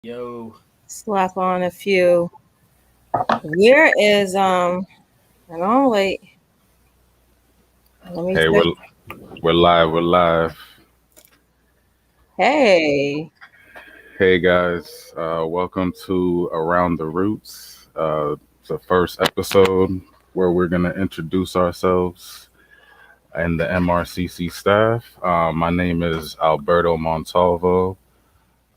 Yo, Slap on a few. Where is and oh wait, let me Hey, check. we're live. We're live. Hey. Hey guys, welcome to Around the Roots. It's the first episode where we're gonna introduce ourselves and the MRCC staff. My name is Alberto Montalvo,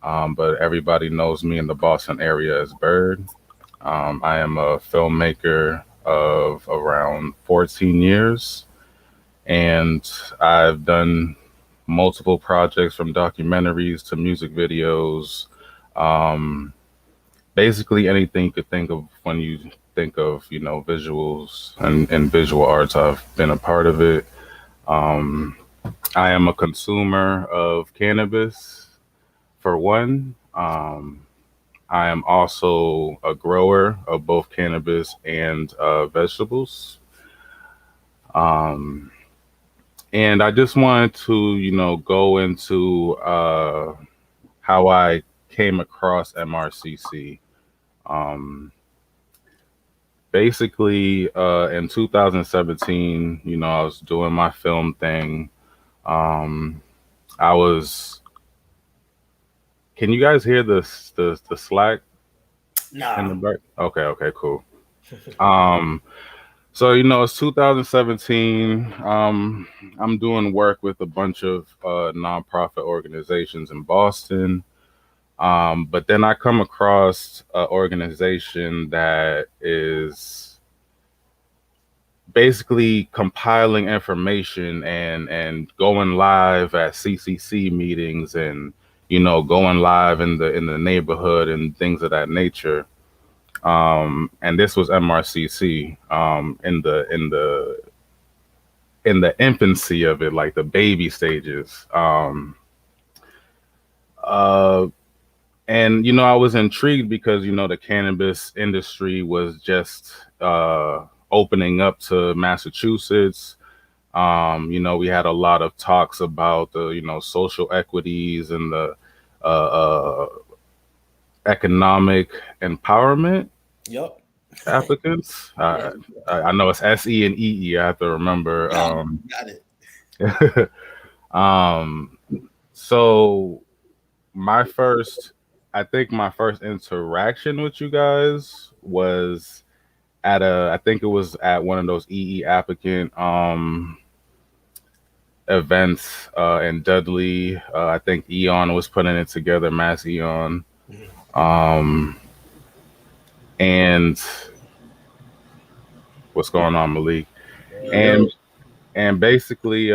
but everybody knows me in the Boston area as Bird. I am a filmmaker of around 14 years, and I've done multiple projects from documentaries to music videos. Um, Basically anything you could think of when you think of, visuals and visual arts. I've been a part of it. Um, I am a consumer of cannabis for one. I am also a grower of both cannabis and vegetables. Um, and I just wanted to, go into how I came across MRCC. Um, Basically, in 2017, I was doing my film thing. Um, I was. Can you guys hear the Slack in the nah. back? Okay, okay, cool. Um, so it's 2017. I'm doing work with a bunch of nonprofit organizations in Boston. But then I come across an organization that is basically compiling information and going live at CCC meetings and going live in the neighborhood and things of that nature. And this was MRCC in the infancy of it, like the baby stages. Uh, and I was intrigued because the cannabis industry was just opening up to Massachusetts. We had a lot of talks about the, social equities and the uh, economic empowerment Yup. applicants. Yeah. I know it's SE and EE. I have to remember. Got it. Um, so my first, I think my first interaction with you guys was I think it was at one of those EE applicant events in Dudley. I think Eon was putting it together, Mass Eon. Mhm. Um, and what's going on, Malik? Yo, And yo. basically,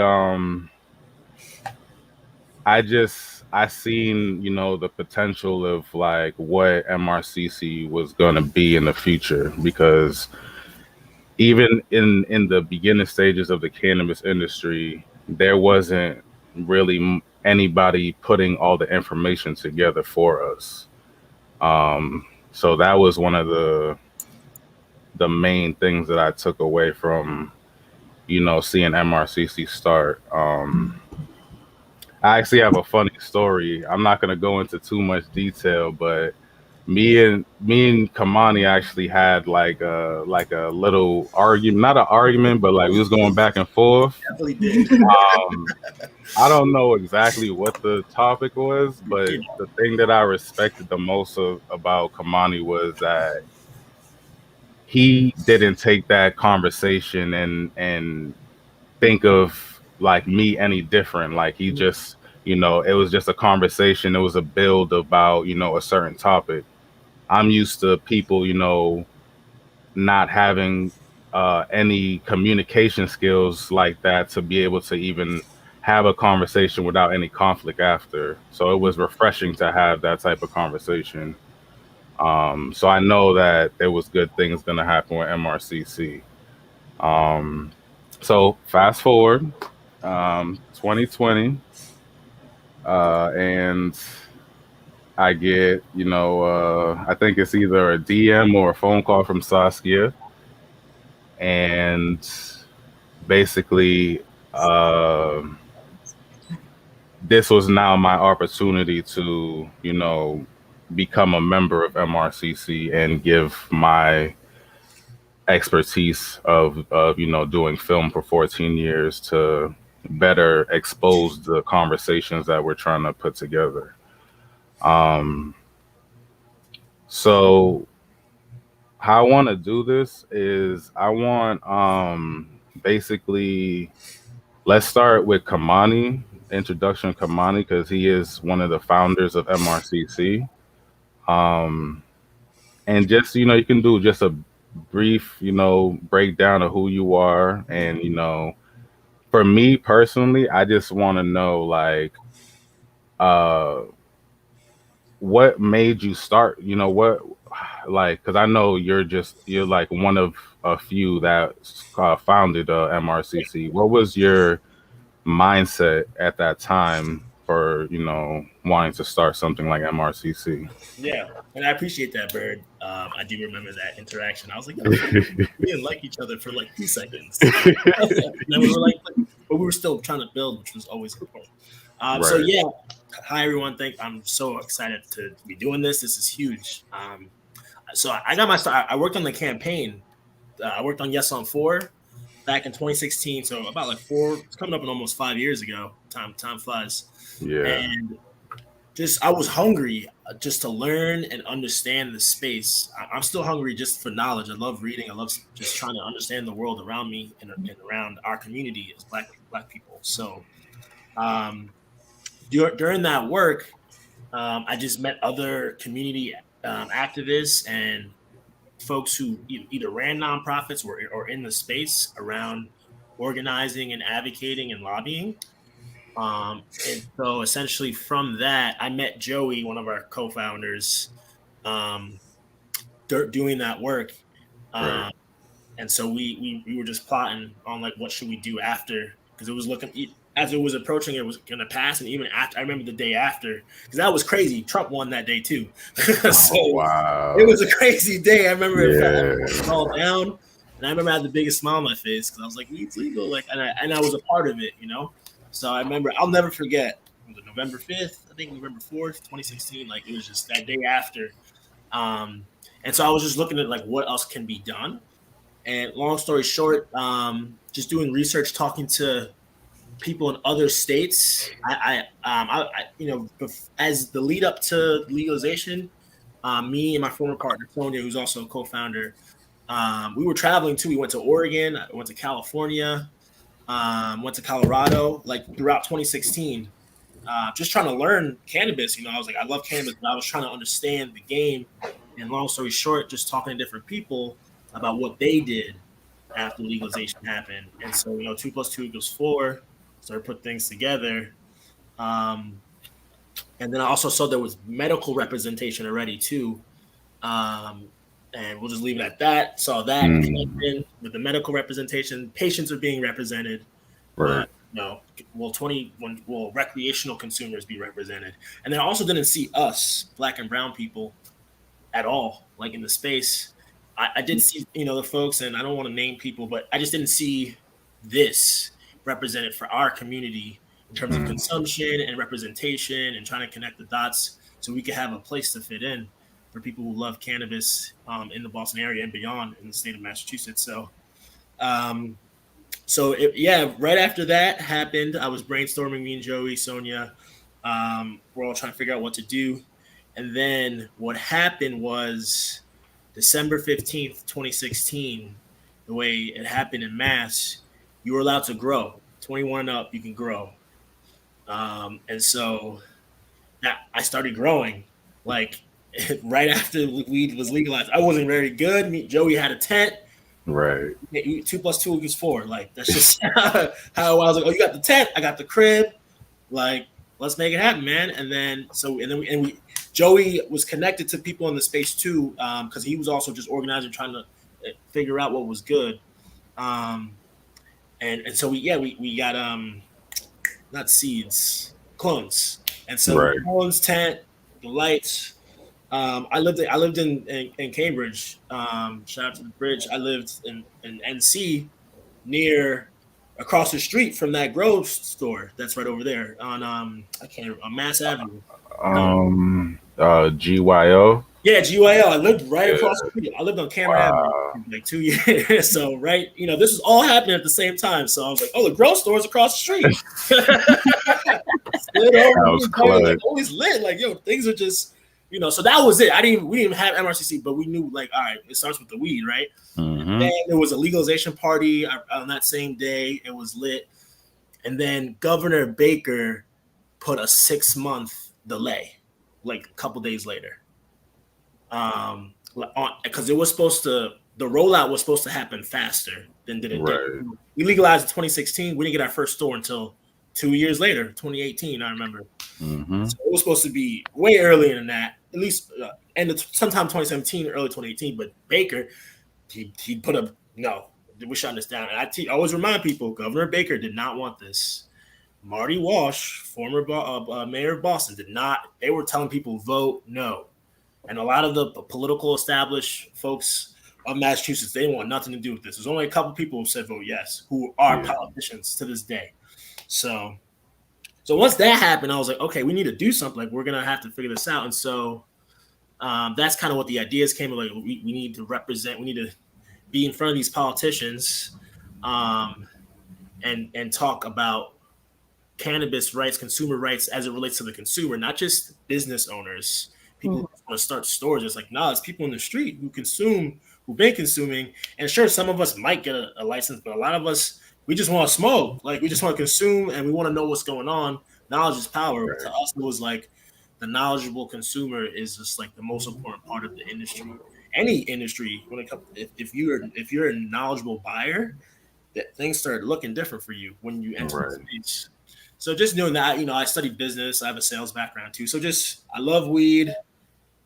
I seen the potential of like what MRCC was gonna be in the future because even in the beginning stages of the cannabis industry, there wasn't really anybody putting all the information together for us. So that was one of the main things that I took away from seeing MRCC start. I actually have a funny story. I'm not gonna go into too much detail, but me and Kamani actually had like a little argument, not an argument, but like we was going back and forth. Definitely did. Um, I don't know exactly what the topic was, but Yeah. the thing that I respected the most about Kamani was that he didn't take that conversation and think of like me any different. Like he just, it was just a conversation. It was a build about, a certain topic. I'm used to people, not having any communication skills like that to be able to even have a conversation without any conflict after. So it was refreshing to have that type of conversation. So I know that there was good things going to happen with MRCC. Um, so fast forward, 2020, and I get, I think it's either a DM or a phone call from Saskia, and basically, this was now my opportunity to, become a member of MRCC and give my expertise of doing film for 14 years to better expose the conversations that we're trying to put together. Um, so how I want to do this is I want basically let's start with Kamani, introduction of Kamani, because he is one of the founders of MRCC. Um, and just you can do just a brief breakdown of who you are, and for me personally, I just want to know like uh what made you start, what like because I know you're like one of a few that founded MRCC. What was your mindset at that time for wanting to start something like MRCC? Yeah, and I appreciate that, Bird. I do remember that interaction. I was like, yo, we didn't like each other for like 2 seconds. And then we were like, but we were still trying to build, which was always important. So Right. yeah, hi everyone. I'm so excited to be doing this. This is huge. So I got my start. I worked on the campaign. I worked on Yes on 4 back in 2016. So about like it's coming up in almost 5 years ago. Time flies. Yeah. And just I was hungry just to learn and understand the space. I'm still hungry just for knowledge. I love reading. I love just trying to understand the world around me and around our community as black people. So during that work, I just met other community activists and folks who either ran nonprofits or in the space around organizing and advocating and lobbying. And so essentially from that, I met Joey, one of our co-founders, um, doing that work. Right. Um, and so we were just plotting on like, what should we do after? Because it was looking, as it was approaching, it was going to pass. And even after, I remember the day after, because that was crazy. Trump won that day too. So Oh, wow. it was a crazy day. I remember it Yeah. all down. And I remember I had the biggest smile on my face because I was like, weed's legal. Like, and I was a part of it. So I remember, I'll never forget, was it November 5th? I think November 4th, 2016. Like, it was just that day after. And so I was just looking at like what else can be done. And long story short, just doing research, talking to people in other states. As the lead up to legalization, me and my former partner Sonia, who's also a co-founder, we were traveling too. We went to Oregon, I went to California, went to Colorado, like throughout 2016. Just trying to learn cannabis. I was like, I love cannabis, but I was trying to understand the game. And long story short, just talking to different people about what they did after legalization happened. And so, 2+2=4. Started put things together. Um, and then I also saw there was medical representation already too. And we'll just leave it at that. Saw that in with the medical representation, patients are being represented, Right. but will recreational consumers be represented? And then I also didn't see us, black and brown people, at all, like in the space. I did see, the folks, and I don't want to name people, but I just didn't see this represented for our community in terms of consumption and representation and trying to connect the dots so we could have a place to fit in for people who love cannabis in the Boston area and beyond in the state of Massachusetts. So, right after that happened, I was brainstorming, me and Joey, Sonia. We're all trying to figure out what to do. And then what happened was December 15th, 2016, the way it happened in Mass, you were allowed to grow. 21 up, you can grow. And so I started growing like right after weed was legalized. I wasn't very good. Joey had a tent. Right. 2+2=4. Like, that's just how I was like, oh, you got the tent, I got the crib. Like, let's make it happen, man. And then Joey was connected to people in the space too, because he was also just organizing, trying to figure out what was good. And so we got not seeds, clones. And so Right. clones, tent, the lights. I lived in Cambridge. Shout out to the bridge. I lived in NC near across the street from that Grove store that's right over there on on Mass Avenue. GYO. Yeah, GYL. I lived right Yeah. across the street. I lived on Cameron Avenue Wow. for like 2 years. So right, this was all happening at the same time. So I was like, oh, the Grove store is across the street. Slid over, That was clutch. like, always lit. Like, yo, things are just, so that was it. We didn't even have MRCC, but we knew, like, all right, it starts with the weed, right? Mm-hmm. And there was a legalization party on that same day. It was lit. And then Governor Baker put a 6-month delay, like a couple days later. Because it was the rollout was supposed to happen faster than did it. Right. We legalized in 2016. We didn't get our first store until 2 years later, 2018. I remember. Mm-hmm. So it was supposed to be way earlier than that, at least sometime 2017, early 2018. But Baker, he put a no. We're shutting this down. And I always remind people, Governor Baker did not want this. Marty Walsh, former mayor of Boston, did not. They were telling people vote no. And a lot of the political established folks of Massachusetts, they want nothing to do with this. There's only a couple people who said vote yes, who are politicians to this day. So once that happened, I was like, okay, we need to do something. Like, we're going to have to figure this out. And so that's kind of what the ideas came. Like, we need to represent, we need to be in front of these politicians and talk about cannabis rights, consumer rights as it relates to the consumer, not just business owners. People who want to start stores. It's like, it's people in the street who've been consuming. And sure, some of us might get a license, but a lot of us, we just want to smoke. Like, we just want to consume and we want to know what's going on. Knowledge is power. Right. To us, it was like the knowledgeable consumer is just like the most important part of the industry. Any industry, when it comes, if you're a knowledgeable buyer, that things start looking different for you when you enter the space. So just knowing that, I studied business. I have a sales background too. So I love weed,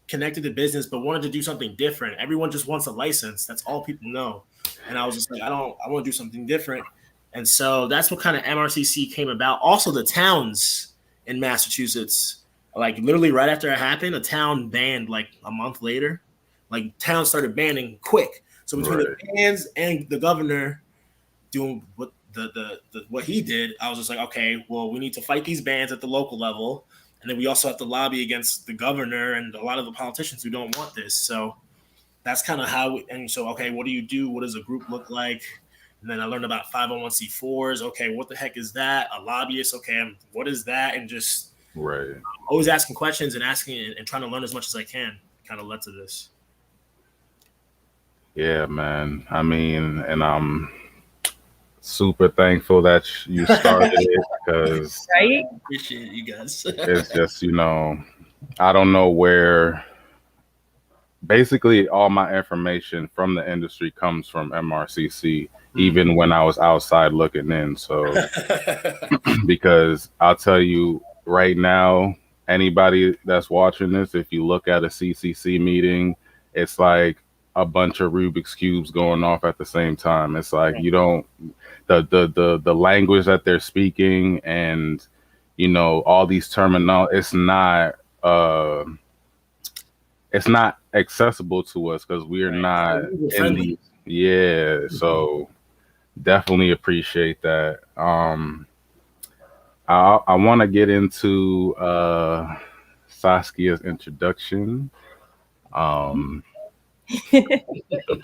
connected to business, but wanted to do something different. Everyone just wants a license. That's all people know. And I was just like, I want to do something different. And so that's what kind of MRCC came about. Also, the towns in Massachusetts, like literally right after it happened, a town banned like a month later. Like, towns started banning quick. So between the bans and the governor doing what what he did, I was just like, okay, well, we need to fight these bans at the local level. And then we also have to lobby against the governor and a lot of the politicians who don't want this. So that's kind of how, okay, what do you do? What does a group look like? And then I learned about 501c4s. Okay, what the heck is that? A lobbyist. Okay, what is that? And just always asking questions and asking and trying to learn as much as I can kind of led to this. Yeah, man. I mean, and I'm super thankful that you started it because I appreciate you guys. It's just, I don't know where. Basically, all my information from the industry comes from MRCC, even when I was outside looking in. So, because I'll tell you right now, anybody that's watching this, if you look at a CCC meeting, it's like a bunch of Rubik's cubes going off at the same time. It's like you don't the language that they're speaking and all these terminal. It's not accessible to us because we're not in the So definitely appreciate that. I want to get into Saskia's introduction. The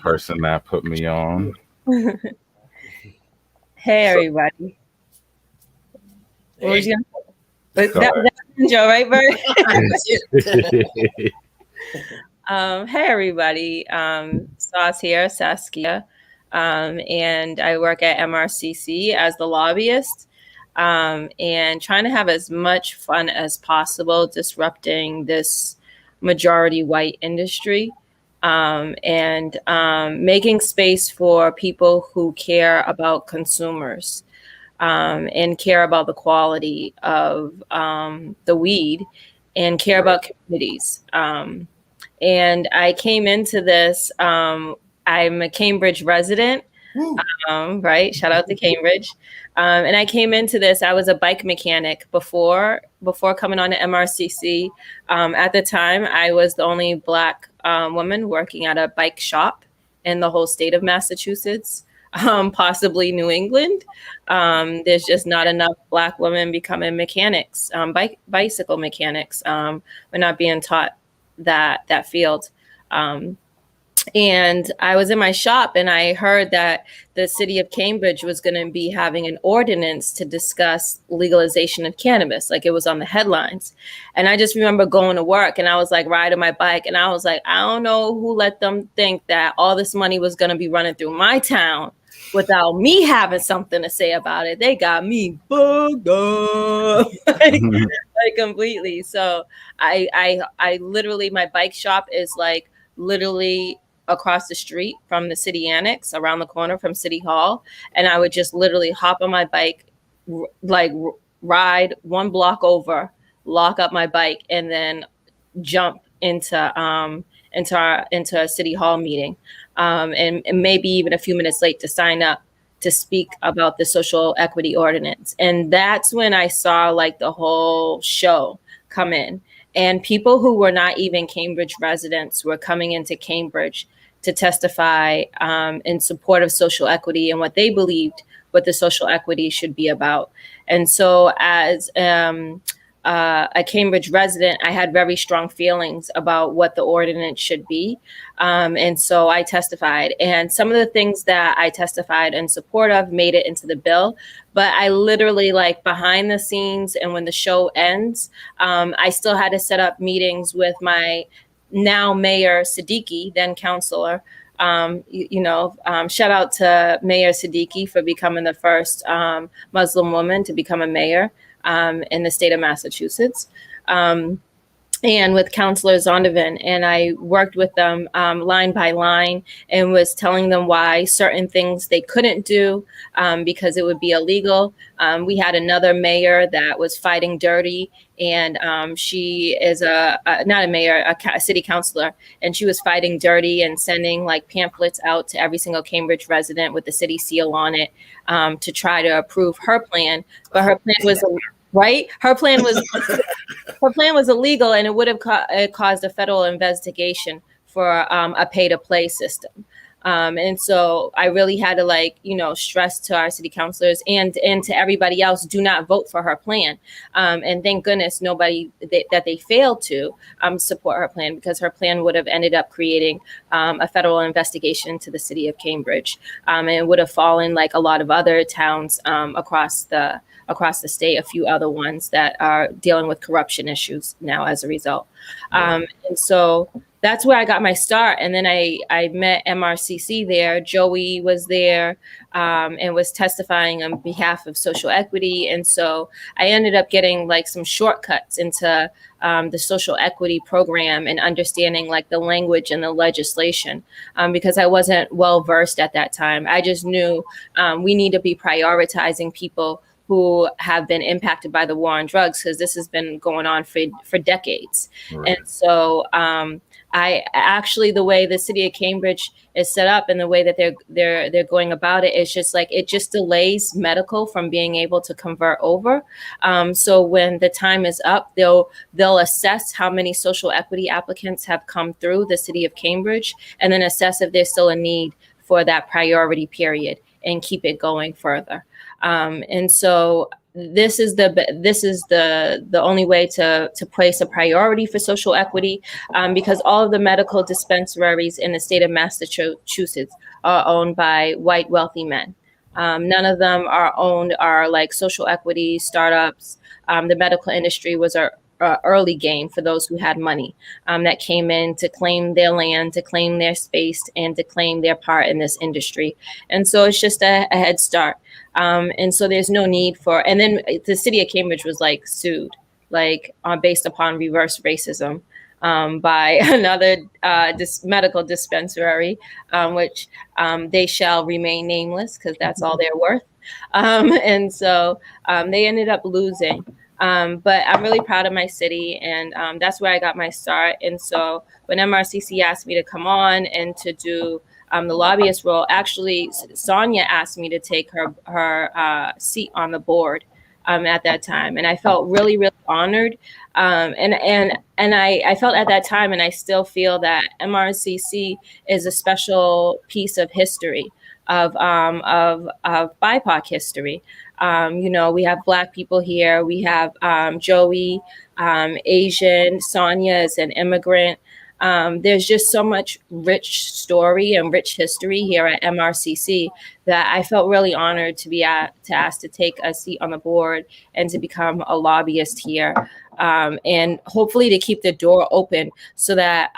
person that put me on. Hey, everybody. What was you that's Joe, right, Bert? Hey, everybody. Sauce here, Saskia. And I work at MRCC as the lobbyist and trying to have as much fun as possible disrupting this majority white industry. And making space for people who care about consumers and care about the quality of the weed and care about communities. And I came into this, I'm a Cambridge resident, right? Shout out to Cambridge. And I came into this, I was a bike mechanic before coming on to MRCC. At the time, I was the only Black woman working at a bike shop in the whole state of Massachusetts. possibly New England. There's just not enough Black women becoming mechanics, bicycle mechanics. We're not being taught that field. And I was in my shop and I heard that the city of Cambridge was going to be having an ordinance to discuss legalization of cannabis. Like, it was on the headlines. And I just remember going to work and I was like riding my bike and I was like, I don't know who let them think that all this money was going to be running through my town without me having something to say about it. They got me bugged up like completely. So I literally, my bike shop is like literally across the street from the city annex, around the corner from City Hall. And I would just literally hop on my bike, ride 1 block over, lock up my bike, and then jump into a City Hall meeting. And maybe even a few minutes late to sign up to speak about the social equity ordinance. And that's when I saw like the whole show come in. And people who were not even Cambridge residents were coming into Cambridge to testify in support of social equity and what they believed what the social equity should be about. And so as a Cambridge resident, I had very strong feelings about what the ordinance should be. And so I testified. And some of the things that I testified in support of made it into the bill. But I literally, like, behind the scenes and when the show ends, I still had to set up meetings with my now Mayor Siddiqui, then councilor. Shout out to Mayor Siddiqui for becoming the first Muslim woman to become a mayor in the state of Massachusetts. And with Councilor Zondervan, and I worked with them line by line and was telling them why certain things they couldn't do because it would be illegal. We had another mayor that was fighting dirty, and she is not a mayor, a city councilor, and she was fighting dirty and sending like pamphlets out to every single Cambridge resident with the city seal on it to try to approve her plan. But her plan was right. Her plan was illegal, and it would have caused a federal investigation for a pay-to-play system. And so I really had to stress to our city councilors and to everybody else, do not vote for her plan. And thank goodness nobody that they failed to support her plan, because her plan would have ended up creating a federal investigation to the city of Cambridge. And it would have fallen like a lot of other towns across the state, a few other ones that are dealing with corruption issues now as a result. And so that's where I got my start. And then I met MRCC there. Joey was there and was testifying on behalf of social equity. And so I ended up getting like some shortcuts into the social equity program and understanding like the language and the legislation because I wasn't well versed at that time. I just knew we need to be prioritizing people who have been impacted by the war on drugs, because this has been going on for decades. Right. And so I actually, the way the city of Cambridge is set up and the way that they're going about it is just like, it just delays medical from being able to convert over. So when the time is up, they'll assess how many social equity applicants have come through the city of Cambridge, and then assess if there's still a need for that priority period and keep it going further. And so this is the only way to place a priority for social equity, because all of the medical dispensaries in the state of Massachusetts are owned by white wealthy men. None of them are like social equity startups. The medical industry was a early game for those who had money that came in to claim their land, to claim their space, and to claim their part in this industry. And so it's just a head start. And so there's no need for, and then the city of Cambridge was like sued, like based upon reverse racism by another medical dispensary, which they shall remain nameless because that's all they're worth. And so they ended up losing. But I'm really proud of my city, and that's where I got my start. And so when MRCC asked me to come on and to do the lobbyist role, actually, Sonia asked me to take her seat on the board at that time. And I felt really, really honored. And I felt at that time, and I still feel that MRCC is a special piece of history. of BIPOC history. We have Black people here. We have Joey, Asian. Sonia is an immigrant. There's just so much rich story and rich history here at MRCC that I felt really honored to be asked to take a seat on the board and to become a lobbyist here. And hopefully to keep the door open so that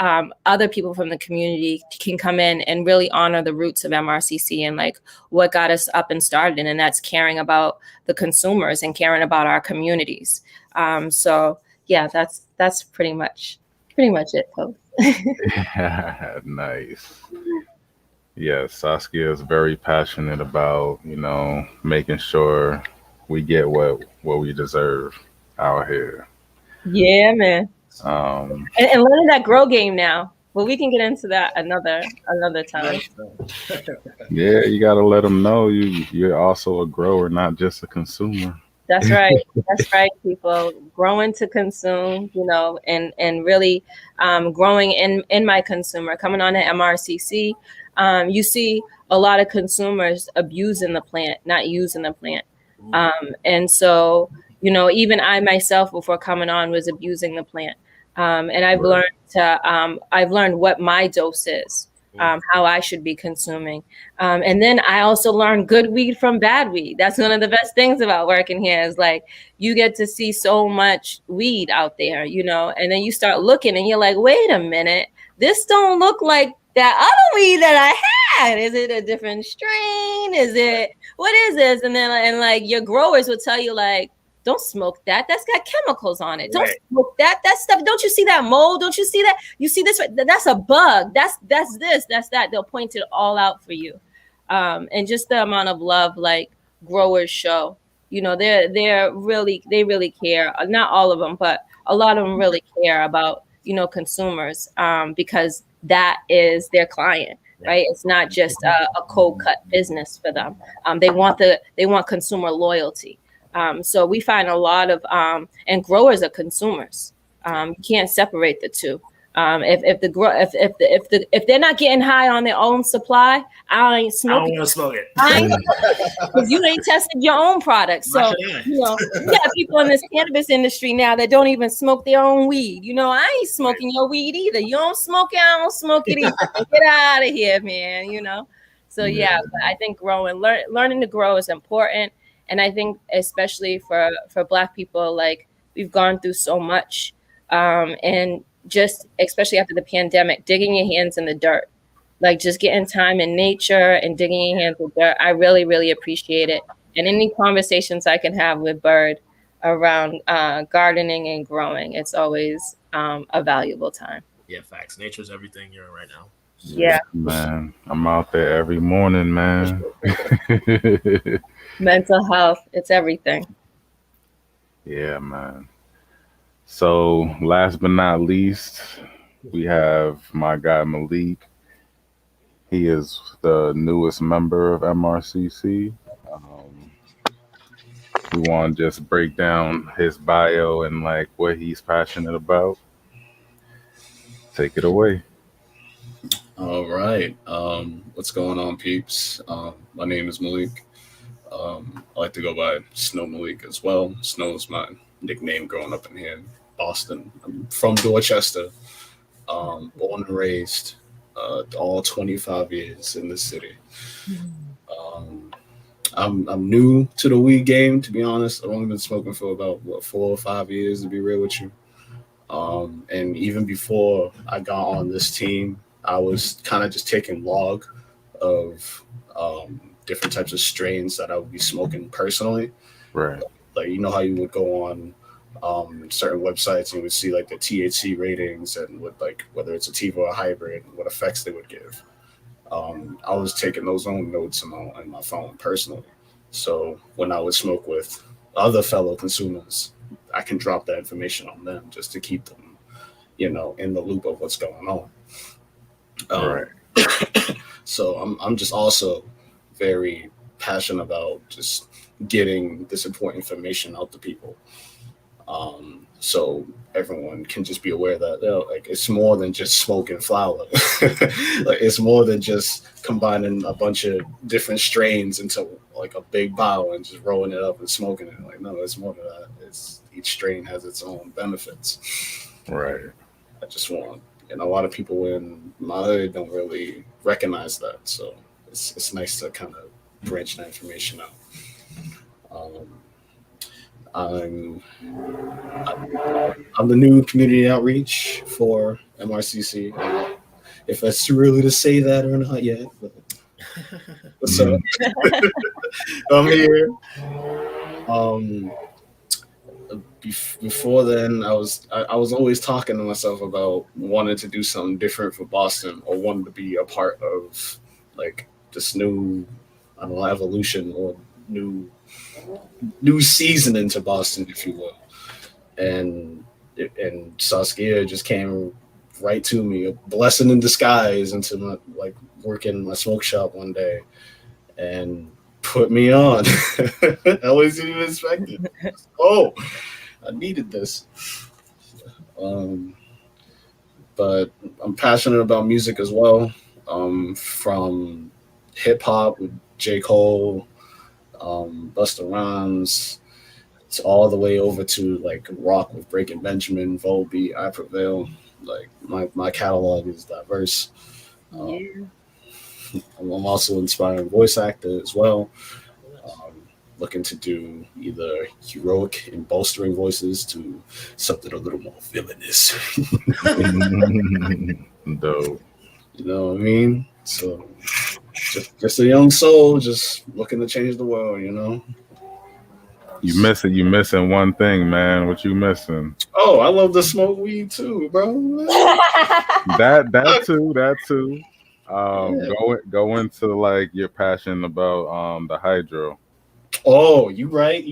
other people from the community can come in and really honor the roots of MRCC and like what got us up and started. And that's caring about the consumers and caring about our communities. So yeah, that's pretty much it, folks. Yeah, nice. Yeah, Saskia is very passionate about, making sure we get what we deserve out here. Yeah, man. Um, and learning that grow game now. Well, we can get into that another time. Yeah, you got to let them know you're also a grower, not just a consumer. That's right. That's right, people. Growing to consume, and really growing in my consumer. Coming on to MRCC, you see a lot of consumers abusing the plant, not using the plant. And so, even I myself, before coming on, was abusing the plant. And I've learned what my dose is, how I should be consuming. And then I also learned good weed from bad weed. That's one of the best things about working here is like, you get to see so much weed out there, and then you start looking and you're like, wait a minute, this don't look like that other weed that I had. Is it a different strain? What is this? And then like your growers will tell you like, don't smoke that. That's got chemicals on it. Don't smoke that. That stuff. Don't you see that mold? Don't you see that? You see this? That's a bug. That's this. That's that. They'll point it all out for you. And just the amount of love like growers show. They really care. Not all of them, but a lot of them really care about consumers because that is their client. Right. It's not just a cold cut business for them. They want consumer loyalty. So we find a lot of and growers are consumers. You can't separate the two. If they're not getting high on their own supply, I ain't smoking. I don't want to smoke it because you ain't tested your own product. So you got people in this cannabis industry now that don't even smoke their own weed. I ain't smoking your weed either. You don't smoke it, I don't smoke it either. Get out of here, man. So but I think learning to grow is important. And I think especially for Black people, like we've gone through so much and just especially after the pandemic, digging your hands in the dirt, like just getting time in nature and digging your hands in the dirt. I really, really appreciate it. And any conversations I can have with Bird around gardening and growing, it's always a valuable time. Yeah, facts. Nature's everything you're in right now. Yeah, man. I'm out there every morning, man. Mental health, it's everything. Yeah, man. So last but not least, we have my guy Malik. He is the newest member of MRCC. We want to just break down his bio and like what he's passionate about. Take it away. All right. What's going on, peeps? My name is Malik. I like to go by Snow Malik as well. Snow is my nickname growing up in here in Boston. I'm from Dorchester, born and raised, all 25 years in this city. I'm new to the weed game, to be honest. I've only been smoking for about 4 or 5 years, to be real with you. And even before I got on this team, I was kind of just taking log of different types of strains that I would be smoking personally. Right. Like, how you would go on certain websites and you would see like the THC ratings and whether it's a sativa or a hybrid, what effects they would give. I was taking those own notes in my phone personally. So when I would smoke with other fellow consumers, I can drop that information on them just to keep them, in the loop of what's going on. Right. So I'm just also very passionate about just getting this important information out to people. So everyone can just be aware that like it's more than just smoking flower. Like it's more than just combining a bunch of different strains into like a big bottle and just rolling it up and smoking it. Like no, it's more than that. It's each strain has its own benefits. Right. I just want, a lot of people in my hood don't really recognize that, so it's nice to kind of branch that information out. Um, I'm I'm the new community outreach for MRCC. If that's too early to say that or not yet, but what's up? I'm here. Um, Before then, I was always talking to myself about wanting to do something different for Boston, or wanting to be a part of like this new, I don't know, evolution or new season into Boston, if you will. And Saskia just came right to me, a blessing in disguise, into my like working in my smoke shop one day, and put me on. I wasn't even expecting. Oh, I needed this. But I'm passionate about music as well. From hip hop with J. Cole, Busta Rhymes, it's all the way over to like rock with Breaking Benjamin, Volbeat, I Prevail. Like my catalog is diverse. I'm also inspiring voice actor as well. Looking to do either heroic and bolstering voices to something a little more villainous. Dope. You know what I mean? So just a young soul, just looking to change the world. You missing one thing, man. What you missing? Oh, I love to smoke weed too, bro. That too. Go into like your passion about the hydro. Oh, you right.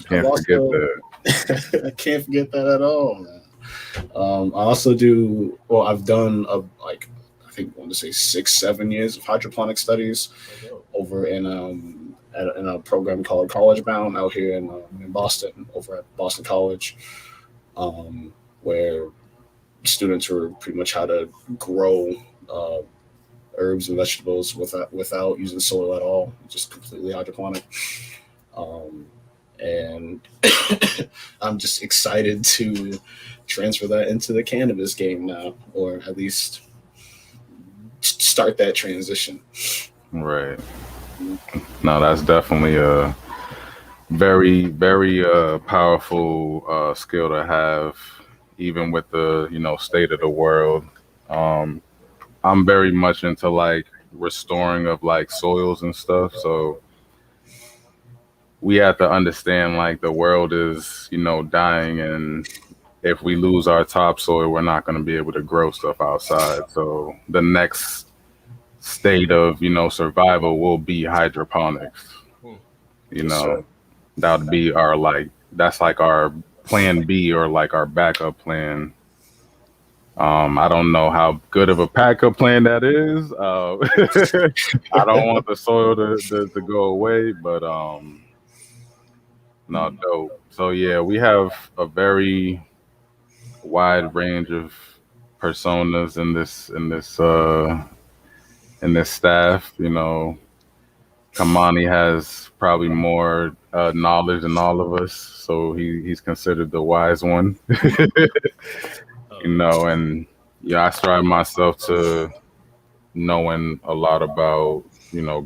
Can't forget that. I can't forget that at all, man. I also do. Well, I've done I think I want to say 6-7 years of hydroponic studies over in a program called College Bound out here in Boston, over at Boston College, where students were pretty much how to grow herbs and vegetables without using soil at all, just completely hydroponic. And I'm just excited to transfer that into the cannabis game now, or at least start that transition. Right. No, that's definitely a very, very powerful skill to have, even with the state of the world. I'm very much into like restoring of like soils and stuff. So we have to understand like the world is, dying, and if we lose our topsoil, we're not going to be able to grow stuff outside. So the next state of, survival will be hydroponics. That would be that's like our plan B, or like our backup plan. I don't know how good of a backup plan that is. I don't want the soil to go away, but no, dope. So yeah, we have a very wide range of personas in this staff. Kamani has probably more knowledge than all of us, so he's considered the wise one. And I strive myself to knowing a lot about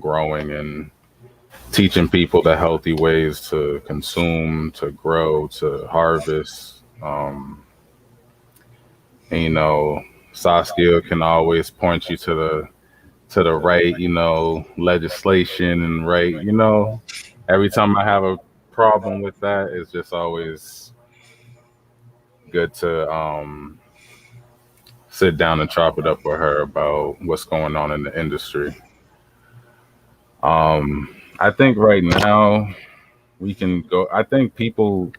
growing and teaching people the healthy ways to consume, to grow, to harvest. And, Saskia can always point you to the right, legislation and right, every time I have a problem with that, it's just always good to sit down and chop it up with her about what's going on in the industry. I think right now we can go. I think people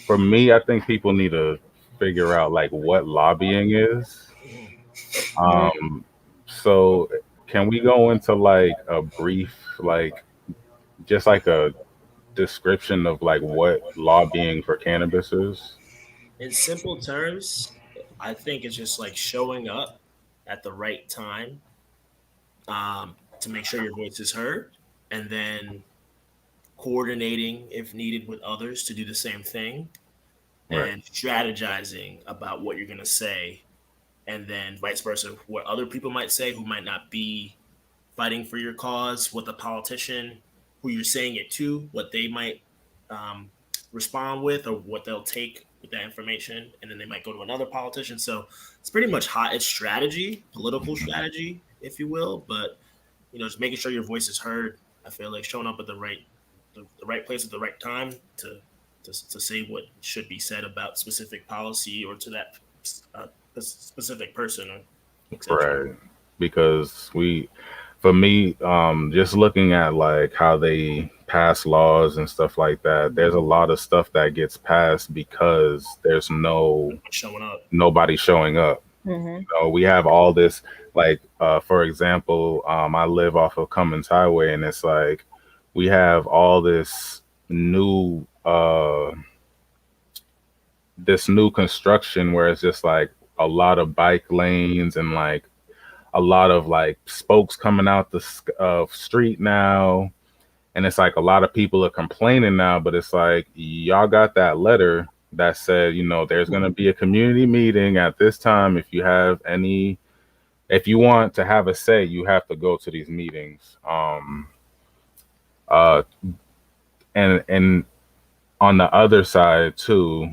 need to figure out like what lobbying is. So can we go into like a brief, like just like a description of like what lobbying for cannabis is? In simple terms, I think it's just like showing up at the right time to make sure your voice is heard, and then coordinating if needed with others to do the same thing, Right. and strategizing about what you're going to say, and then vice versa, what other people might say who might not be fighting for your cause, what the politician who you're saying it to, what they might um, respond with, or what they'll take with that information, and then they might go to another politician. So it's pretty much hot. It's strategy, political strategy, if you will, but just making sure your voice is heard. I feel like showing up at the right place at the right time to say what should be said about specific policy or to that specific person, or etc. Right. Because for me, just looking at like how they pass laws and stuff like that, there's a lot of stuff that gets passed because there's Showing up. nobody showing up. We have all this, like, for example, I live off of Cummins Highway, and it's like we have all this new construction where it's just like a lot of bike lanes and like a lot of like spokes coming out the street now. And it's like a lot of people are complaining now, but it's like, y'all got that letter that said, there's going to be a community meeting at this time. If you want to have a say, you have to go to these meetings. And on the other side too,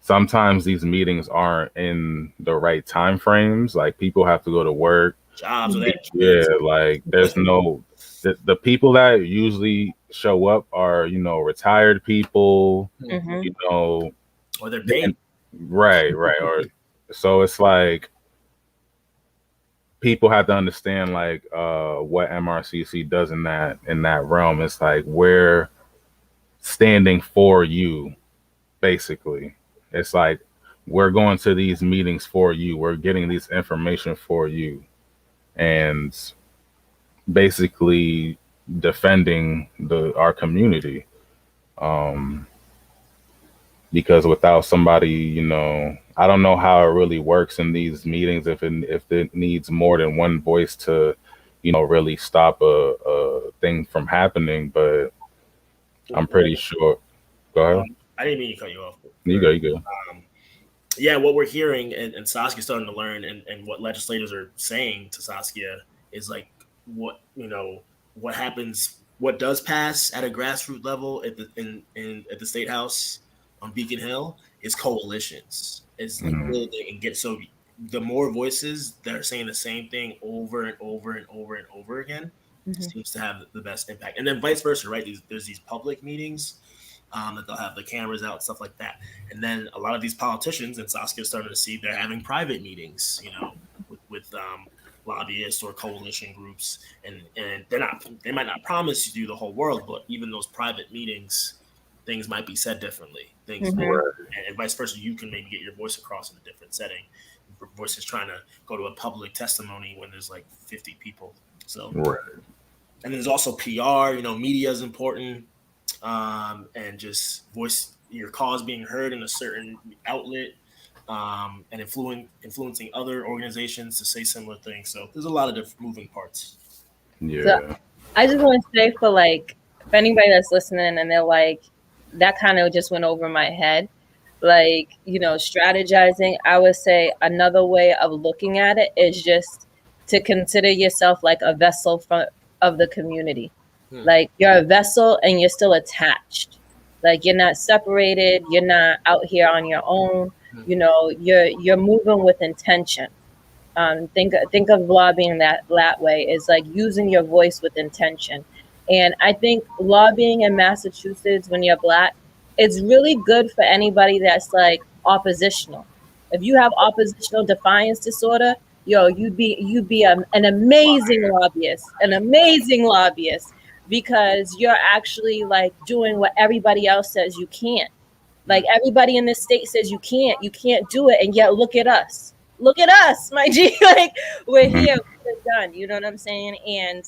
sometimes these meetings aren't in the right time frames. Like people have to go to work. Jobs. Like there's the people that usually show up are, retired people, or they're paid. Right. Or so it's like people have to understand like what MRCC does in that realm. It's like we're standing for you, basically. It's like we're going to these meetings for you. We're getting this information for you, and basically defending our community. Because without somebody, I don't know how it really works in these meetings. If it needs more than one voice to, really stop a thing from happening, but I'm pretty sure. Go ahead. I didn't mean to cut you off. You go. Yeah, what we're hearing, and Saskia's starting to learn, and what legislators are saying to Saskia is like what happens, what does pass at a grassroots level at the state house on Beacon Hill is coalitions. It's like building and get so the more voices that are saying the same thing over and over and over and over again seems to have the best impact. And then vice versa, right? There's these public meetings that they'll have the cameras out, stuff like that. And then a lot of these politicians, and Saskia's starting to see, they're having private meetings, with lobbyists or coalition groups, and they might not promise you the whole world, but even those private meetings, things might be said differently. And vice versa, you can maybe get your voice across in a different setting versus trying to go to a public testimony when there's like 50 people. So, and there's also PR. Media is important, and just voice your cause being heard in a certain outlet, and influencing other organizations to say similar things. So there's a lot of different moving parts. Yeah. So I just want to say for anybody that's listening and they're like, that kind of just went over my head. Like, strategizing, I would say another way of looking at it is just to consider yourself like a vessel of the community. Like you're a vessel and you're still attached. Like you're not separated. You're not out here on your own. You're moving with intention. Think of lobbying that way is like using your voice with intention. And I think lobbying in Massachusetts when you're Black, it's really good for anybody that's like oppositional. If you have oppositional defiance disorder, you'd be an amazing lobbyist, because you're actually like doing what everybody else says you can't. Like everybody in this state says you can't do it, and yet look at us, my G. Like we're here, we're done. You know what I'm saying? And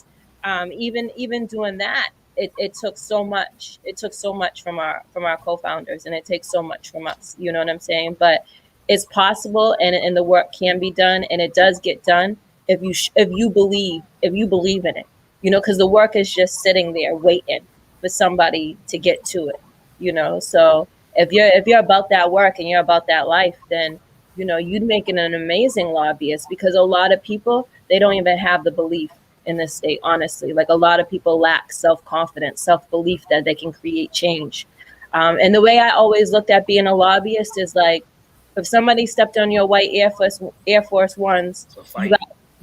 even doing that it took so much. It took so much from our co-founders, and it takes so much from us. You know what I'm saying? But it's possible, and the work can be done, and it does get done if you believe in it. You know, because the work is just sitting there waiting for somebody to get to it. You know, so if you're about that work and you're about that life, then you know you'd making an amazing lobbyist, because a lot of people, they don't even have the belief in this state, honestly. Like, a lot of people lack self-confidence, self-belief that they can create change. And the way I always looked at being a lobbyist is like, if somebody stepped on your white Air Force Ones,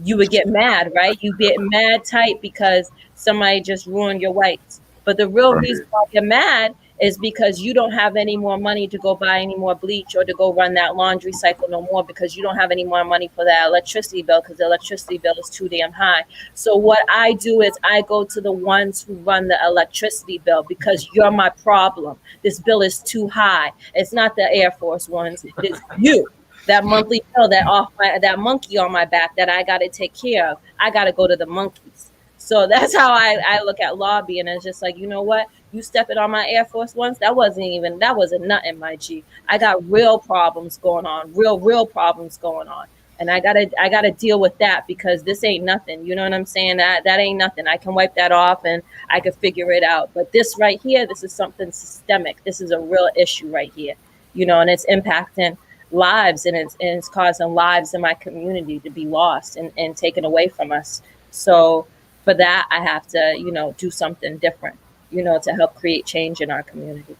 you would get mad, right? You get mad tight because somebody just ruined your whites. But the real reason why you're mad is because you don't have any more money to go buy any more bleach or to go run that laundry cycle no more, because you don't have any more money for that electricity bill, because the electricity bill is too damn high. So what I do is I go to the ones who run the electricity bill, because you're my problem. This bill is too high. It's not the Air Force Ones. It's you. That monthly bill, that monkey on my back that I got to take care of. I got to go to the monkeys. So that's how I look at lobbying. It's just like, you know what? You stepping on my Air Force Ones, that wasn't nothing, my G. I got real problems going on, real problems going on. And I gotta deal with that, because this ain't nothing. You know what I'm saying? That ain't nothing. I can wipe that off and I can figure it out. But this right here, this is something systemic. This is a real issue right here. You know, and it's impacting lives, and it's causing lives in my community to be lost and taken away from us. So for that, I have to, you know, do something different, you know, to help create change in our community.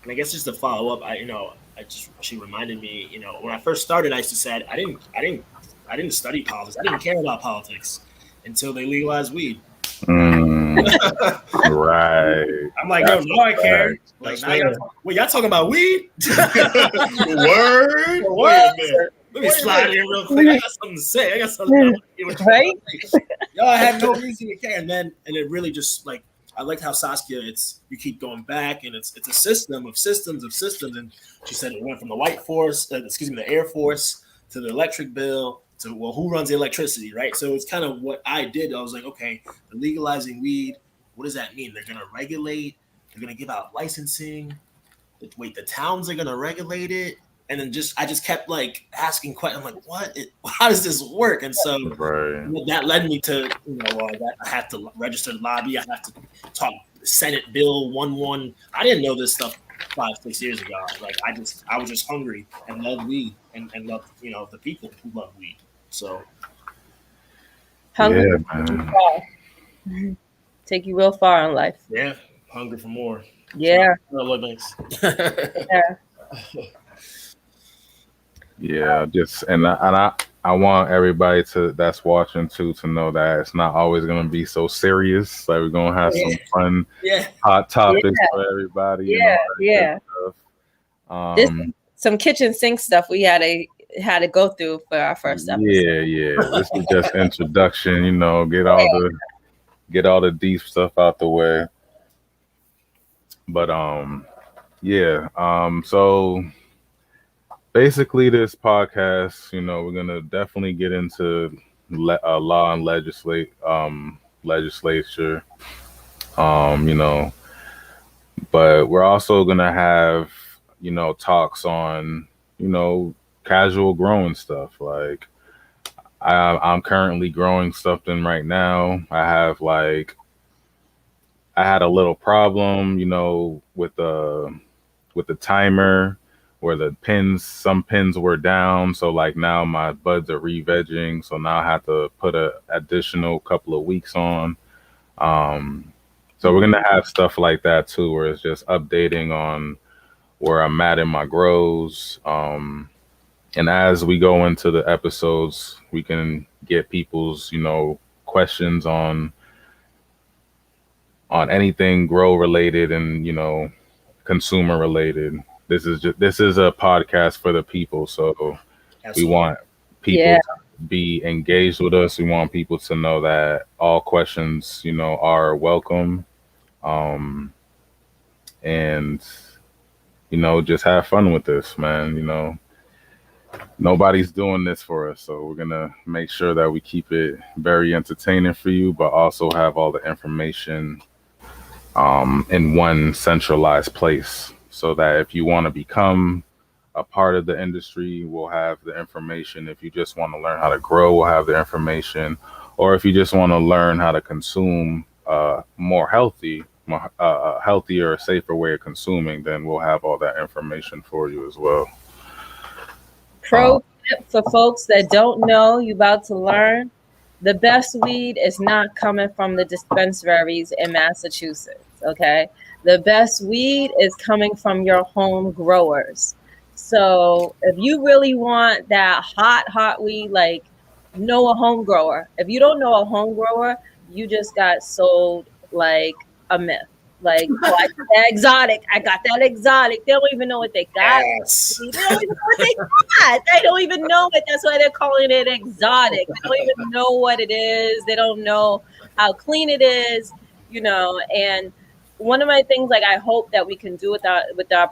And I guess just to follow up, she reminded me, you know, when I first started, I used to say I didn't study politics. I didn't care about politics until they legalized weed. Right. I'm like, no, now I care. Like, now y'all talking about weed? Word. Let me slide in real quick. I got something to say. I got something to say. Right? Y'all had no reason to care. And it really just, like, I liked how Saskia, you keep going back, and it's a system of systems. And she said it went from the the Air Force, to the electric bill, to, well, who runs the electricity, right? So it's kind of what I did. I was like, okay, they're legalizing weed. What does that mean? They're going to regulate. They're going to give out licensing. Wait, the towns are going to regulate it. And then I just kept like asking questions. I'm like, what? How does this work? And so that led me to, you know, I have to register to lobby. I have to talk Senate Bill 11. I didn't know this stuff 5-6 years ago. Like, I was just hungry and loved weed and loved, you know, the people who love weed. So hungry, take you real far in life. Yeah, hungry for more. Yeah. Yeah, I want everybody that's watching to know that it's not always going to be so serious. Like, we're going to have some fun, hot topics for everybody. Some kitchen sink stuff we had to go through for our first episode. Yeah. This is just introduction. You know, get all the deep stuff out the way. But so basically, this podcast, you know, we're gonna definitely get into law and legislature, you know, but we're also gonna have, you know, talks on, you know, casual growing stuff. Like, I'm currently growing something right now. I had a little problem, you know, with the timer, where some pins were down. So like, now my buds are re-vegging. So now I have to put an additional couple of weeks on. So we're going to have stuff like that too, where it's just updating on where I'm at in my grows. And as we go into the episodes, we can get people's, you know, questions on anything grow related and, you know, consumer related. This is a podcast for the people, so we want people to be engaged with us. We want people to know that all questions, you know, are welcome, and you know, just have fun with this, man. You know, nobody's doing this for us, so we're gonna make sure that we keep it very entertaining for you, but also have all the information in one centralized place, so that if you want to become a part of the industry, we'll have the information. If you just want to learn how to grow, we'll have the information. Or if you just want to learn how to consume more healthier, safer way of consuming, then we'll have all that information for you as well. Pro tip for folks that don't know, you about to learn. The best weed is not coming from the dispensaries in Massachusetts, okay? The best weed is coming from your home growers. So if you really want that hot weed, like, know a home grower. If you don't know a home grower, you just got sold like a myth. Like, oh, I got that exotic. I got that exotic. They don't even know what they got. Yes. They don't even know what they got. They don't even know it. That's why they're calling it exotic. They don't even know what it is. They don't know how clean it is, you know. And one of my things, like, I hope that we can do with our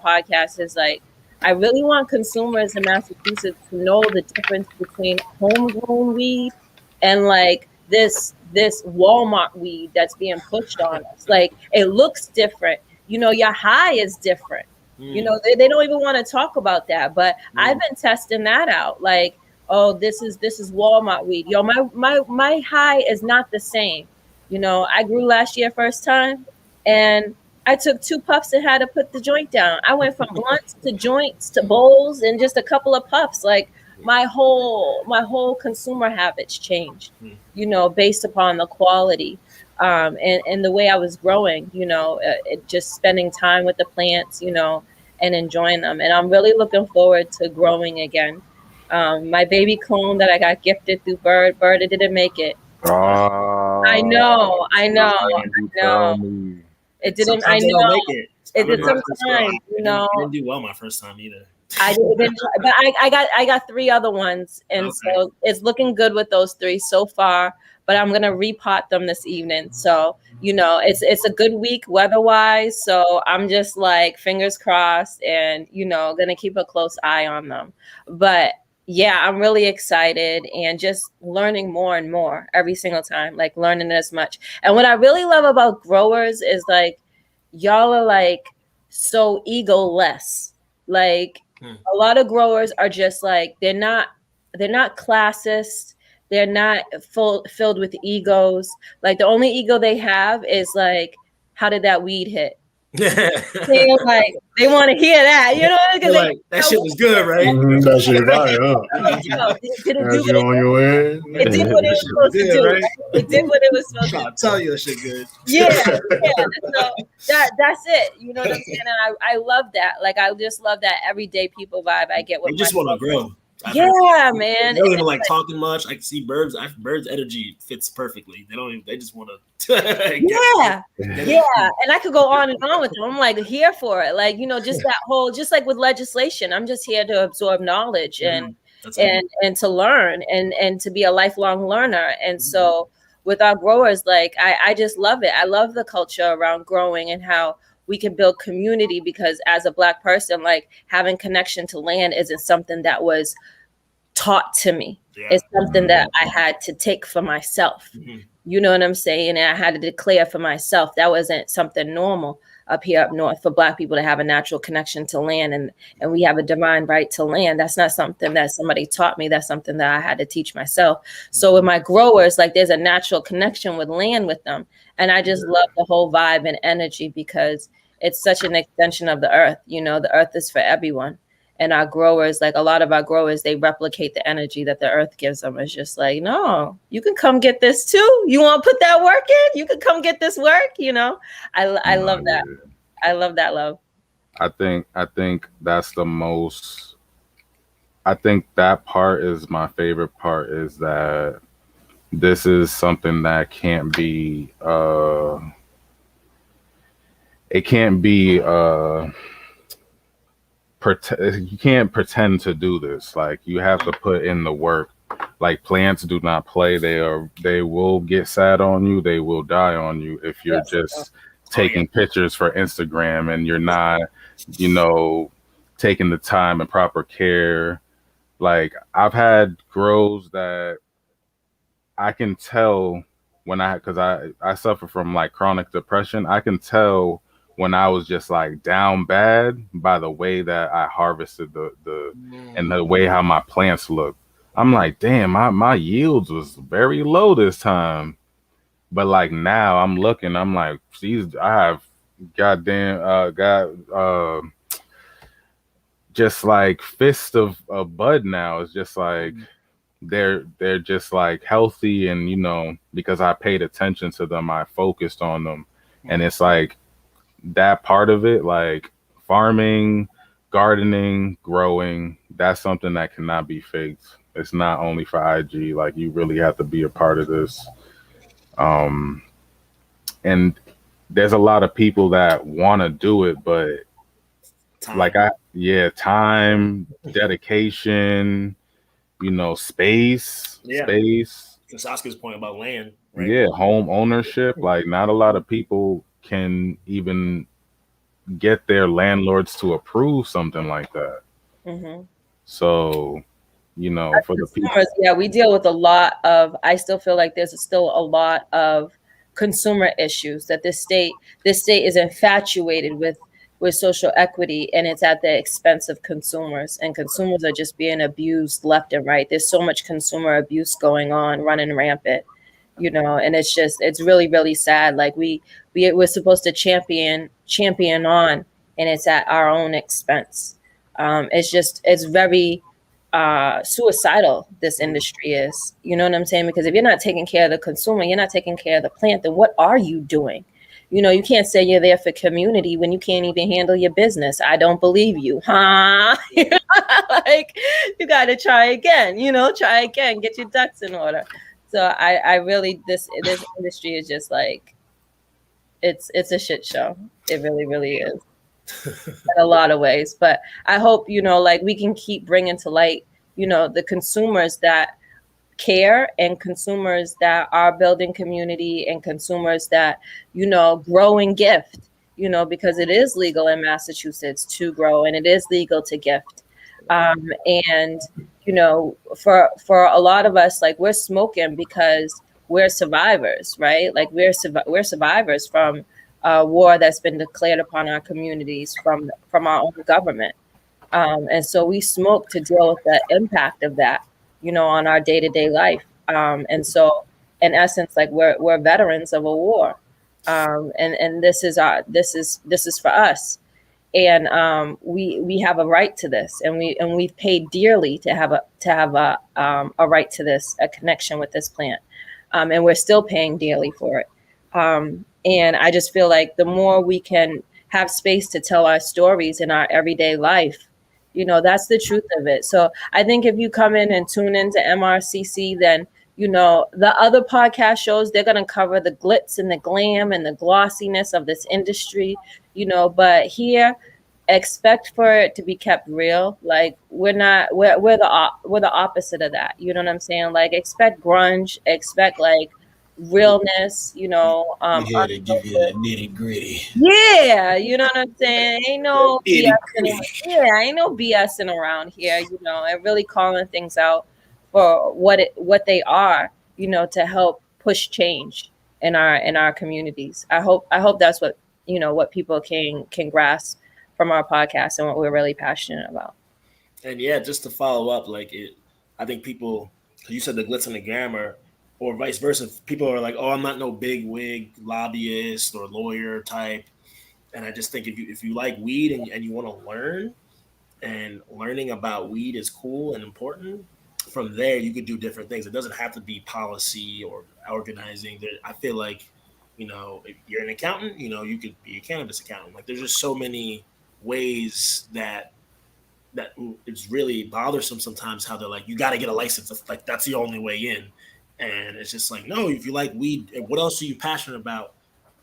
podcast is, like, I really want consumers in Massachusetts to know the difference between homegrown weed and, like, this Walmart weed that's being pushed on us. Like, it looks different. You know, your high is different. You know, they don't even want to talk about that. But I've been testing that out. Like, oh, this is Walmart weed. Yo, my high is not the same. You know, I grew last year first time, and I took 2 puffs and had to put the joint down. I went from blunts to joints to bowls in just a couple of puffs. Like, my whole consumer habits changed, you know, based upon the quality and the way I was growing, you know, just spending time with the plants, you know, and enjoying them. And I'm really looking forward to growing again. My baby clone that I got gifted through Bird, it didn't make it. I know. It didn't. Sometimes they don't make it. It did sometimes, you know. I didn't do well my first time either. I didn't, but I got 3 other ones, and okay. So it's looking good with those 3 so far. But I'm gonna repot them this evening. So, you know, it's a good week weather-wise. So I'm just like fingers crossed, and, you know, gonna keep a close eye on them. But yeah, I'm really excited and just learning more and more every single time, like learning as much. And what I really love about growers is, like, y'all are like so ego-less. Like, a lot of growers are just like, they're not classist. They're not filled with egos. Like, the only ego they have is, like, how did that weed hit? They're like, they want to hear that, you know? Like, that shit was good, right? That shit fire, huh? Did it do on your way? It did what it was supposed to do. Right? It did what it was supposed to do. I'll tell you that shit good. Yeah. So that's it. You know what I'm saying? And I love that. Like, I just love that everyday people vibe I get with you just want to grow. Yeah, man. They don't even like talking much. I can see Bird's energy fits perfectly. They just want to. Yeah. And I could go on and on with them. I'm like here for it. Like, you know, just that whole, just like with legislation, I'm just here to absorb knowledge and to learn and to be a lifelong learner. And so with our growers, like, I just love it. I love the culture around growing and how we can build community, because as a Black person, like, having connection to land isn't something that was taught to me. Yeah. It's something that I had to take for myself. You know what I'm saying? And I had to declare for myself. That wasn't something normal up here up north for Black people to have a natural connection to land, and we have a divine right to land. That's not something that somebody taught me. That's something that I had to teach myself. So with my growers, like, there's a natural connection with land with them. And I just love the whole vibe and energy, because it's such an extension of the earth. You know, the earth is for everyone. And our growers, like, a lot of our growers, they replicate the energy that the earth gives them. It's just like, no, you can come get this too. You want to put that work in? You can come get this work, you know? I love that. I love that love. I think that's the most, I think that part is my favorite part, is that this is something that can't be, it can't be, you can't pretend to do this. Like, you have to put in the work. Like, plants do not play. They will get sad on you. They will die on you if you're just taking pictures for Instagram and you're not, you know, taking the time and proper care. Like, I've had grows that I can tell because I suffer from like chronic depression. I can tell when I was just like down bad by the way that I harvested the and the way how my plants look. I'm like, damn, my yields was very low this time. But like now I'm looking, I'm like, geez, I have just like fist of a bud now. It's just like they're just like healthy, and you know, because I paid attention to them, I focused on them. And it's like that part of it, like farming, gardening, growing, that's something that cannot be faked. It's not only for IG, like you really have to be a part of this. And there's a lot of people that want to do it, but time, dedication, you know, space. To Saskia's point about land, right? Yeah, home ownership. Like not a lot of people can even get their landlords to approve something like that. Mm-hmm. So, you know, for the people, yeah, we deal with a lot of. I still feel like there's still a lot of consumer issues that this state is infatuated with social equity, and it's at the expense of consumers, and consumers are just being abused left and right. There's so much consumer abuse going on, running rampant, you know, and it's really, really sad. Like we're supposed to champion on, and it's at our own expense. It's very suicidal, this industry is, you know what I'm saying? Because if you're not taking care of the consumer, you're not taking care of the plant, then what are you doing? You know, you can't say you're there for community when you can't even handle your business. I don't believe you, huh? Like, you got to try again, get your ducks in order. So I really, this industry is just like, it's a shit show. It really, really is. In a lot of ways. But I hope, you know, like we can keep bringing to light, you know, the consumers that care, and consumers that are building community, and consumers that, you know, grow and gift, you know, because it is legal in Massachusetts to grow, and it is legal to gift. And, you know, for a lot of us, like we're smoking because we're survivors, right? Like we're survivors from a war that's been declared upon our communities from our own government. And so we smoke to deal with the impact of that, you know, on our day-to-day life. And so in essence, like we're veterans of a war. And this is for us. And we have a right to this, and we've paid dearly to have a right to this, a connection with this plant. And we're still paying dearly for it. And I just feel like the more we can have space to tell our stories in our everyday life, you know, that's the truth of it. So I think if you come in and tune into MRCC, then, you know, the other podcast shows, they're going to cover the glitz and the glam and the glossiness of this industry, you know, but here, expect for it to be kept real. Like we're the opposite of that. You know what I'm saying? Like expect grunge, expect like realness, you know. We here to give you the nitty gritty. Yeah, you know what I'm saying? Ain't no BSing around here, you know, and really calling things out for what they are, you know, to help push change in our communities. I hope that's what, you know, what people can grasp from our podcast and what we're really passionate about. And yeah, just to follow up, I think people, you said the glitz and the glamour, or vice versa. People are like, oh, I'm not no big wig lobbyist or lawyer type. And I just think if you like weed and you want to learn, and learning about weed is cool and important, from there you could do different things. It doesn't have to be policy or organizing. I feel like, you know, if you're an accountant, you know, you could be a cannabis accountant. Like there's just so many ways that it's really bothersome sometimes how they're like, you got to get a license. Like that's the only way in. And it's just like, no, if you like weed, what else are you passionate about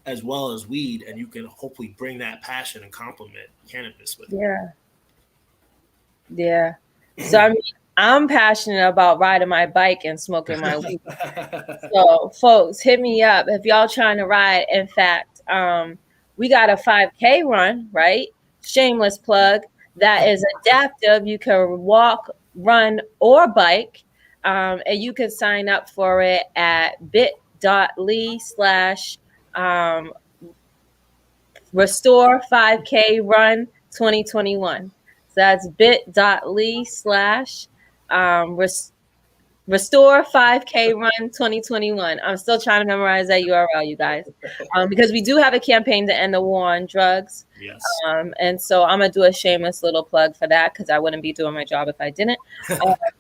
as well as weed? And you can hopefully bring that passion and complement cannabis with it. Yeah. So I mean, I'm passionate about riding my bike and smoking my weed. So folks, hit me up if y'all trying to ride. In fact, we got a 5K run, right? Shameless plug. That is adaptive. You can walk, run, or bike. And you can sign up for it at bit.ly/Restore 5K Run 2021. So that's bit.ly/Restore 5K Run 2021. I'm still trying to memorize that URL, you guys, because we do have a campaign to end the war on drugs. Yes. And so I'm going to do a shameless little plug for that because I wouldn't be doing my job if I didn't.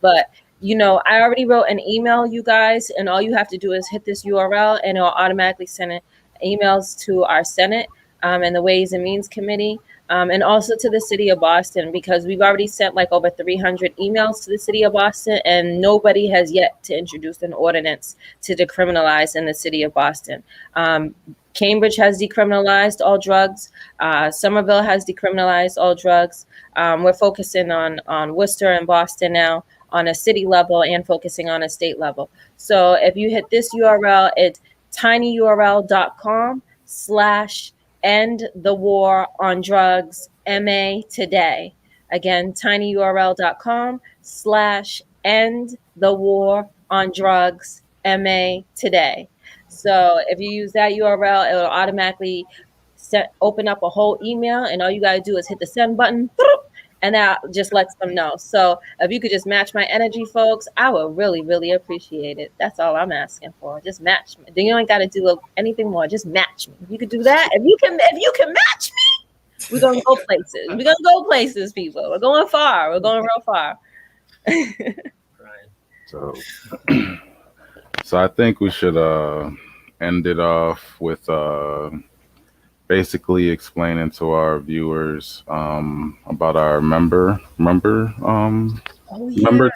But, I already wrote an email, you guys, and all you have to do is hit this URL and it'll automatically send emails to our Senate and the Ways and Means Committee. And also to the city of Boston, because we've already sent like over 300 emails to the city of Boston, and nobody has yet to introduce an ordinance to decriminalize in the city of Boston. Cambridge has decriminalized all drugs. Somerville has decriminalized all drugs. We're focusing on Worcester and Boston now on a city level and focusing on a state level. So if you hit this URL, it's tinyurl.com/End the War on Drugs MA today. Again, tinyurl.com/End the War on Drugs MA today. So if you use that URL, it will automatically open up a whole email, and all you got to do is hit the send button, and that just lets them know. So if you could just match my energy, folks, I would really, really appreciate it. That's all I'm asking for. Just match me. Then you ain't got to do anything more. Just match me. If you could do that, if you can match me, we're gonna go places. We're gonna go places, people. We're going far. We're going real far. So I think we should end it off with basically explaining to our viewers about our member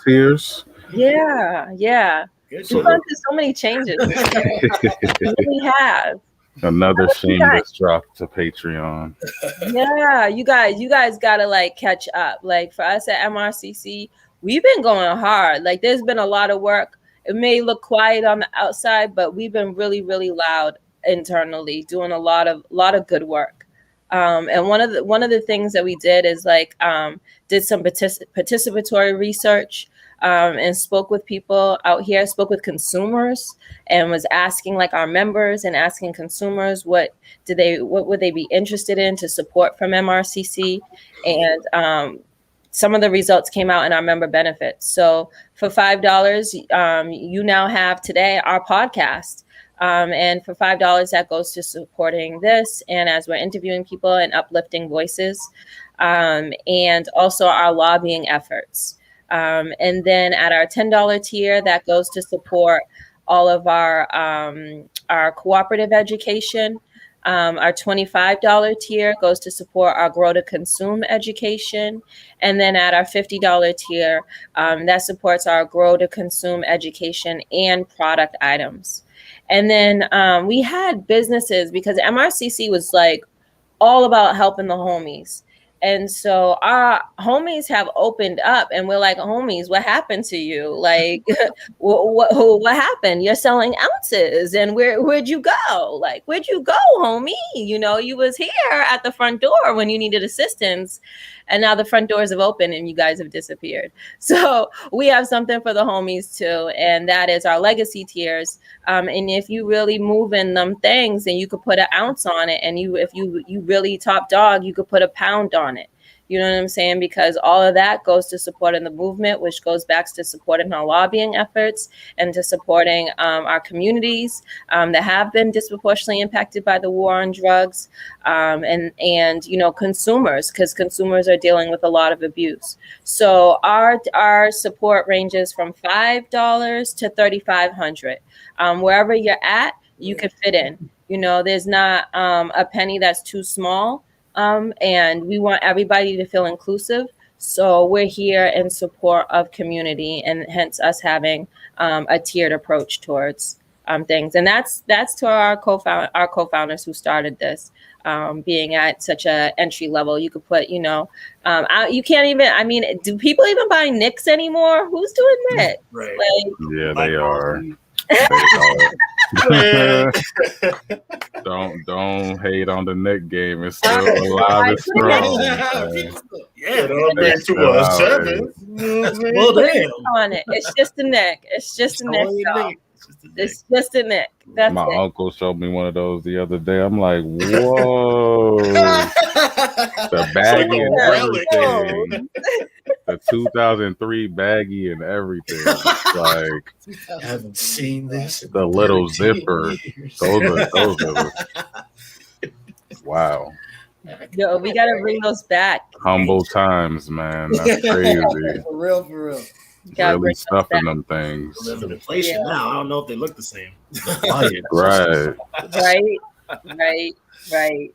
tiers. Yeah. We've gone through so many changes. We have. Another shameless drop to Patreon. Yeah, you guys gotta like catch up. Like for us at MRCC, we've been going hard. Like there's been a lot of work. It may look quiet on the outside, but we've been really, really loud internally, doing a lot of good work. And one of the things that we did is like did some participatory research and spoke with people out here, spoke with consumers, and was asking like our members and asking consumers what would they be interested in to support from MRCC. And some of the results came out in our member benefits. So for $5, you now have today our podcast. And for $5, that goes to supporting this. And as we're interviewing people and uplifting voices, and also our lobbying efforts. And then at our $10 tier, that goes to support all of our cooperative education. Our $25 tier goes to support our grow to consume education. And then at our $50 tier, that supports our grow to consume education and product items. And then we had businesses, because MRCC was like all about helping the homies. And so our homies have opened up, and we're like, homies, what happened to you? Like, what happened? You're selling ounces, and where'd you go? Like, where'd you go, homie? You was here at the front door when you needed assistance, and now the front doors have opened and you guys have disappeared. So we have something for the homies too, and that is our legacy tiers. And if you really move in them things, then you could put an ounce on it, and if you really top dog, you could put a pound on it. You know what I'm saying? Because all of that goes to supporting the movement, which goes back to supporting our lobbying efforts and to supporting our communities that have been disproportionately impacted by the war on drugs, and consumers, because consumers are dealing with a lot of abuse. So our support ranges from $5 to $3,500. Wherever you're at, you can fit in. There's not a penny that's too small. And we want everybody to feel inclusive. So we're here in support of community, and hence us having a tiered approach towards things. And that's to our co-founders who started this, being at such a entry level. You could put, you can't even, do people even buy Knicks anymore? Who's doing that? Right. Yeah, they are. Don't hate on the Knick game. It's still alive and strong. Yeah, don't bring too much. Well, damn. On it. It's just a Knick. It's just a Knick. It's just a nick. That's My it. uncle showed me one of those the other day. I'm like, whoa. The baggy and everything. The 2003 baggy and everything. Like, I haven't seen this. In the little 13 zipper. years. Those are wow. Yo, we gotta bring those back. Humble times, man. That's crazy. For real. Gotta Really bring those stuffing back. them things. Live in inflation now. I don't know if they look the same. Right. Right.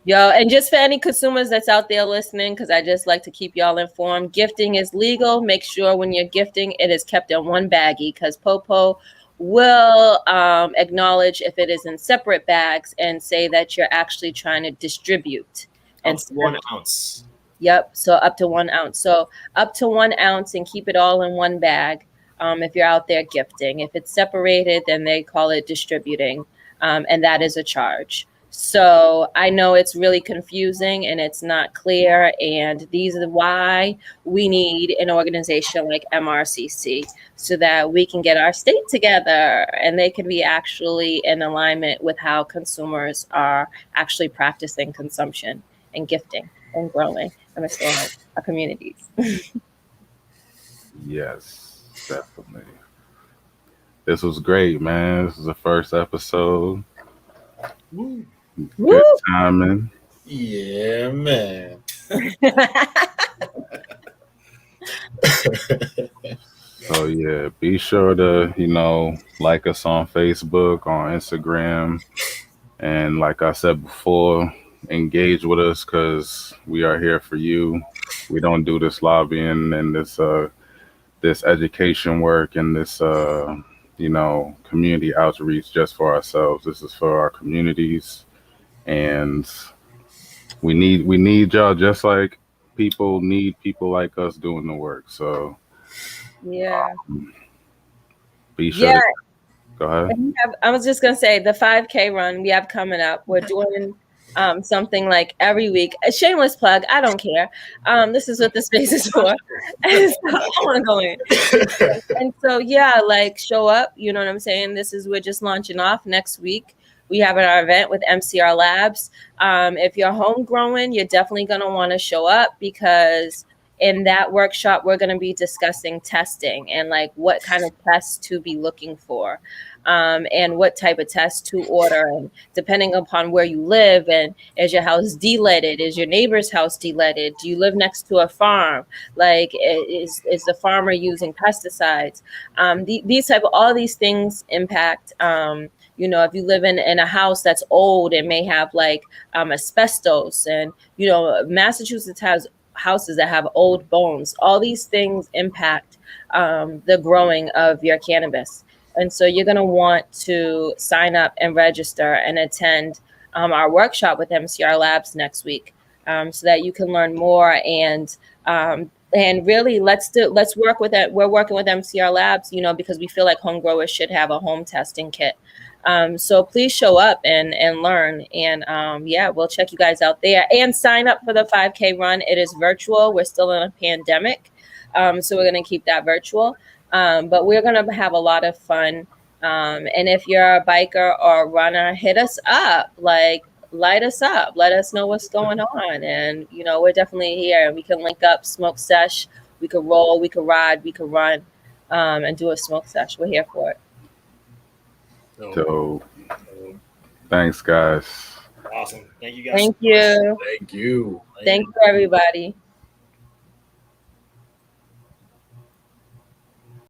Yo, and just for any consumers that's out there listening, because I just like to keep y'all informed, gifting is legal. Make sure when you're gifting, it is kept in one baggie, because Popo will acknowledge if it is in separate bags and say that you're actually trying to distribute. And 1 ounce. Yep. So up to 1 ounce. So up to 1 ounce, and keep it all in one bag. If you're out there gifting, if it's separated, then they call it distributing. And that is a charge. So I know it's really confusing and it's not clear. And these are why we need an organization like MRCC, so that we can get our state together and they can be actually in alignment with how consumers are actually practicing consumption and gifting and growing and restoring our communities. Yes, definitely. This was great, man. This is the first episode. Woo. Good timing. Yeah, man. So yeah, be sure to, like us on Facebook, on Instagram. And like I said before, engage with us, because we are here for you. We don't do this lobbying and this education work and this community outreach just for ourselves. This is for our communities, and we need y'all, just like people need people like us doing the work. So Yeah. be sure to go ahead. I was just gonna say the 5K run we have coming up. We're doing something like every week. A shameless plug. I don't care. This is what the space is for. And so I want to go in. And so like show up. You know what I'm saying? We're just launching off next week. We have our event with MCR Labs. If you're home growing, you're definitely gonna want to show up, because in that workshop, we're going to be discussing testing and like what kind of tests to be looking for, and what type of tests to order. And depending upon where you live, and is your house de-leaded? Is your neighbor's house de-leaded? Do you live next to a farm? Like, is the farmer using pesticides? All these things impact. If you live in a house that's old, it may have like asbestos, and Massachusetts has houses that have old bones. All these things impact the growing of your cannabis. And so you're going to want to sign up and register and attend our workshop with MCR Labs next week, so that you can learn more. And really let's work with it. We're working with MCR Labs, because we feel like home growers should have a home testing kit. So please show up and learn. And we'll check you guys out there, and sign up for the 5K run. It is virtual. We're still in a pandemic. So we're going to keep that virtual. But we're going to have a lot of fun. And if you're a biker or runner, hit us up, light us up, let us know what's going on. And, we're definitely here, and we can link up, smoke sesh. We could roll, we could ride, we could run, and do a smoke sesh. We're here for it. So, thanks, guys. Awesome. Thank you guys. Thank you. Thank you. Thank you, everybody.